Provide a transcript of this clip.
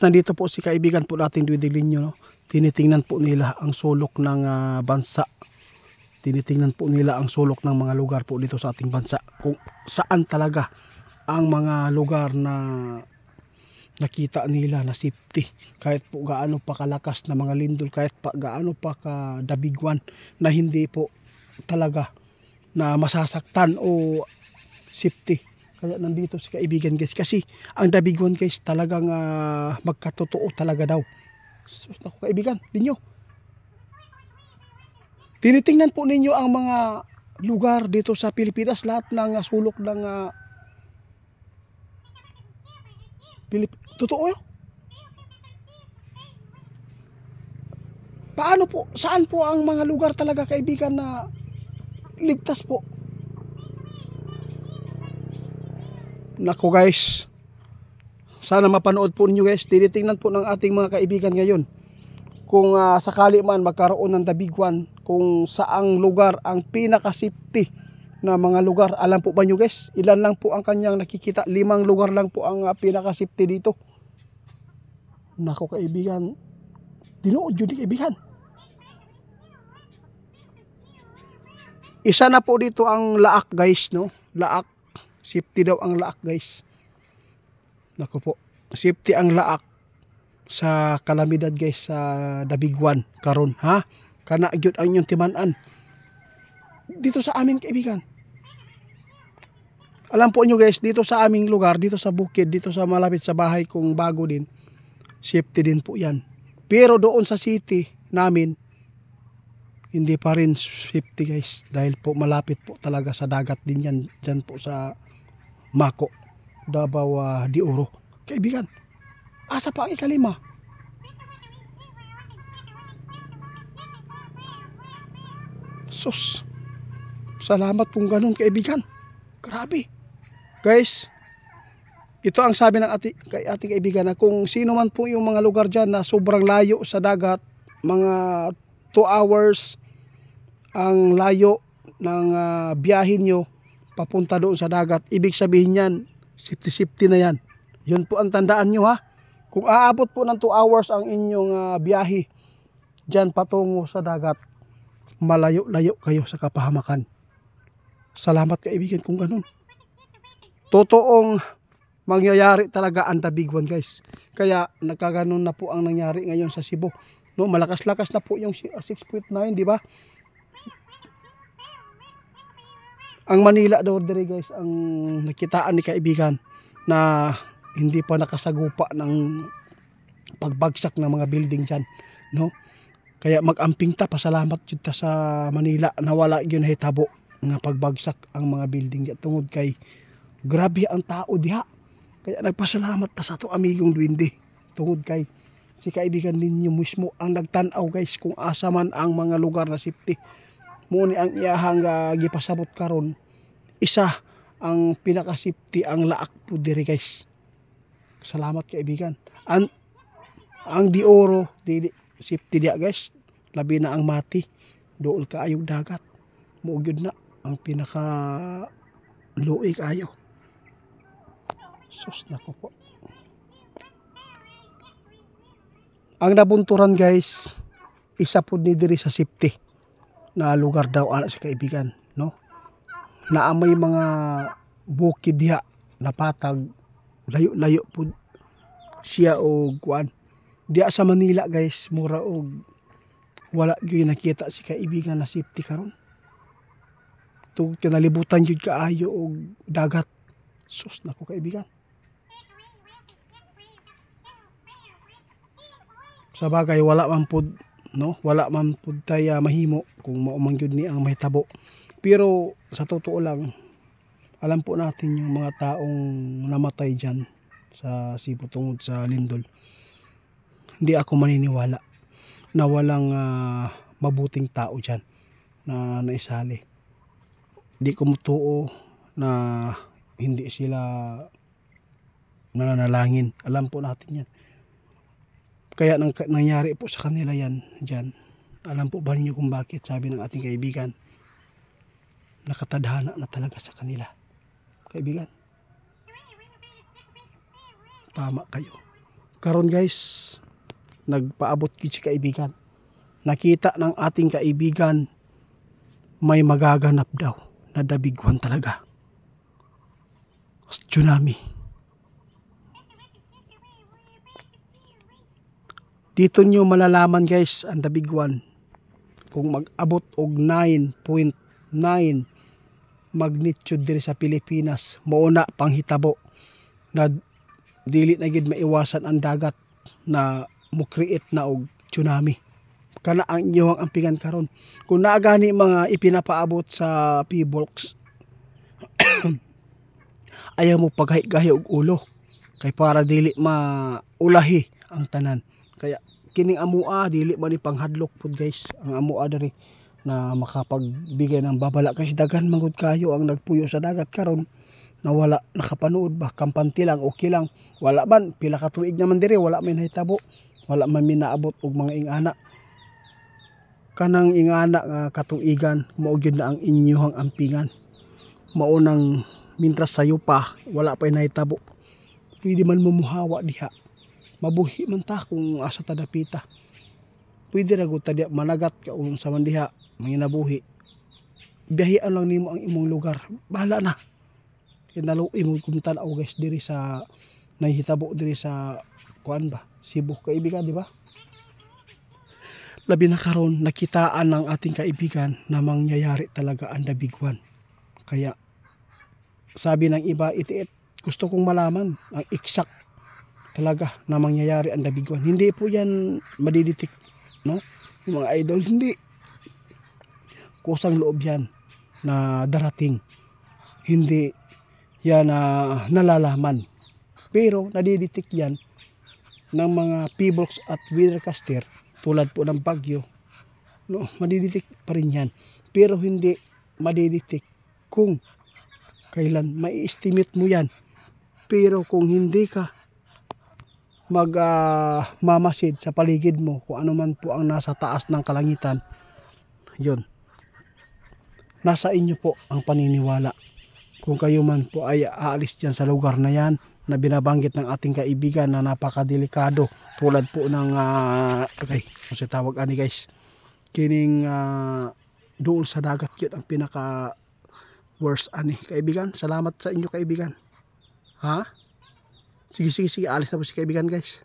nandito po si kaibigan po nating Duidelinyo, no? Tinitingnan po nila ang sulok ng bansa. Tinitingnan po nila ang sulok ng mga lugar po dito sa ating bansa. Kung saan talaga ang mga lugar na nakita nila na safety. Kahit po gaano pa kalakas na mga lindol, kahit pa gaano pa kadabigwan na hindi po talaga na masasaktan o safety. Kaya nandito si kaibigan guys. Kasi ang dabigwan guys talagang magkatotoo talaga daw. So, ako kaibigan, ninyo. Tinitingnan po ninyo ang mga lugar dito sa Pilipinas. Lahat ng sulok ng totoo yun. Paano po? Saan po ang mga lugar talaga kaibigan na ligtas po? Nako guys, sana mapanood po ninyo guys. Tinitingnan po ng ating mga kaibigan ngayon kung sakali man magkaroon ng dabigwan, kung saang lugar ang pinaka-safety na mga lugar. Alam po ba nyo guys, ilan lang po ang kanyang nakikita? 5 lugar lang po ang pinaka-safety dito. Nako kaibigan, dinuod yun kaibigan. Isa na po dito ang Laak guys, no? Laak. Safety daw ang Laak guys. Nako po, safety ang Laak sa kalamidad guys, sa dabigwan karon, ha? Kana gyud ang inyong timan-an dito sa amin kaibigan. Alam po nyo guys, dito sa aming lugar, dito sa bukid, dito sa malapit sa bahay kong bago din, safety din po yan. Pero doon sa city namin, hindi pa rin safety guys, dahil po malapit po talaga sa dagat din yan, dyan po sa Mako, Davao de Oro. Kaibigan, asa pa ang ikalima? Sus, salamat kung ganun kaibigan. Grabe. Guys, ito ang sabi ng ating kaibigan na kung sino man po yung mga lugar dyan na sobrang layo sa dagat, mga 2 hours ang layo ng biyahin nyo papunta doon sa dagat, ibig sabihin yan, safety na yan. Yun po ang tandaan nyo ha. Kung aabot po ng 2 hours ang inyong biyahe dyan patungo sa dagat, malayo-layo kayo sa kapahamakan. Salamat kaibigan kung ganun. Totoong mangyayari talaga ang dabigwan guys. Kaya nagkaganon na po ang nangyari ngayon sa Cebu. No, malakas-lakas na po yung 6.9, di ba? Ang Manila daw dere guys ang nakitaan ni kaibigan na hindi pa nakasagupa ng pagbagsak ng mga building diyan, no? Kaya mag-amping ta, pasalamat jud ta sa Manila na wala gyud hitabo nga pagbagsak ang mga building diyan tungod kay grabe ang tao diha. Kaya nagpasalamat ta sa ato amigong Duwende tungod kay si kaibigan ninyo mismo ang nagtan-aw guys kung asa man ang mga lugar na safety. Muni ang iyahang gipasabot karon, isa ang pinaka-safety ang Laak po diri guys. Salamat kaibigan. Ang Di Oro di safety dia guys. Labi na ang Mati, dool kaayong dagat. Mugyod na ang pinaka luig ayo. Sus nako po. Ang nabunturan guys, isa po ni diri sa safety na lugar daw ana sa kaibigan, no? Na may mga bukid diha na patag, layo-layo po siya og kuan. Diha sa Manila guys, mura og wala gyud nakita si kaibigan na safety karon. Tugod kinalibutan jud kaayo og dagat. Sus nako kaibigan. Sa bagay wala man pud, no? Wala man pud tay mahimo kung maumang gyud ni ang mahitabo. Pero sa totoo lang, alam po natin yung mga taong namatay diyan sa Cebu tungod sa lindol. Hindi ako maniniwala na walang mabuting tao diyan na naisali. Hindi ko mutuo na hindi sila nananalangin. Alam po natin yan. Kaya nangyari po sa kanila yan dyan. Alam po ba niyo kung bakit? Sabi ng ating kaibigan, nakatadhana na talaga sa kanila. Kaibigan, tama kayo. karon guys, nagpaabot gid si kaibigan. Nakita ng ating kaibigan may magaganap daw na dabiguan talaga. Tsunami. Dito nyo malalaman guys ang dabiguan kung mag-abot og 9.9 magnitude diri sa Pilipinas, mauna panghitabo na dili na gid maiwasan ang dagat na mo-create na og tsunami. Kana ang inyong ampigan karon. Kung naa gani mga ipinapaabot sa PBOLCS, ayaw mo paggahi-gahi og ulo kay para dili maulahi ang tanan. Kaya kining amua dili man ni panghadlok pud guys ang amua diri na makapagbigay ng babala kasi daghan mangud kayo ang nagpuyo sa dagat karon na wala nakapanood ba, kampante lang, okay lang, wala man pila ka tuig naman diri, wala may nahitabo, wala man minaabot og mga ingana. Kanang ingana nga katuigan mao gyud na ang inyong ampingan, maunang mintras sayo pa wala pa nahitabo, pwede man mumuhawa diha, mabuhi man ta kung asa ta dapita, pwede ra gud ta diha managat ka sa man diha manginabuhi, biyahean lang nimo ang imong lugar, bahala na. Kinaluoy mo kung tanaw guys diri sa nahitabo diri sa kuan ba, Cebu kaibigan, di ba? Labi na karon nakitaan ng ating kaibigan na mangyayari talaga ang dabiguan. Kaya sabi ng iba, itiit, gusto kong malaman ang exact talaga na mangyayari ang dabiguan. Hindi po yan madiditik, no? Yung mga idol, hindi. Kusang loob yan na darating. Hindi yan nalalaman. Pero nadiditik yan ng mga PBOLCS at weathercaster tulad po ng bagyo, no, madiditik pa rin yan, pero hindi madiditik kung kailan. Mai-estimate mo yan, pero kung hindi ka mamasid sa paligid mo kung ano man po ang nasa taas ng kalangitan, yun, nasa inyo po ang paniniwala. Kung kayo man po ay aalis dyan sa lugar na yan na binabanggit ng ating kaibigan na napakadelikado, tulad po ng okay, kasi tawag ani guys, kining doon sa dagat, yun ang pinaka worst ani kaibigan. Salamat sa inyo kaibigan, ha? Sige, alis na po si kaibigan guys.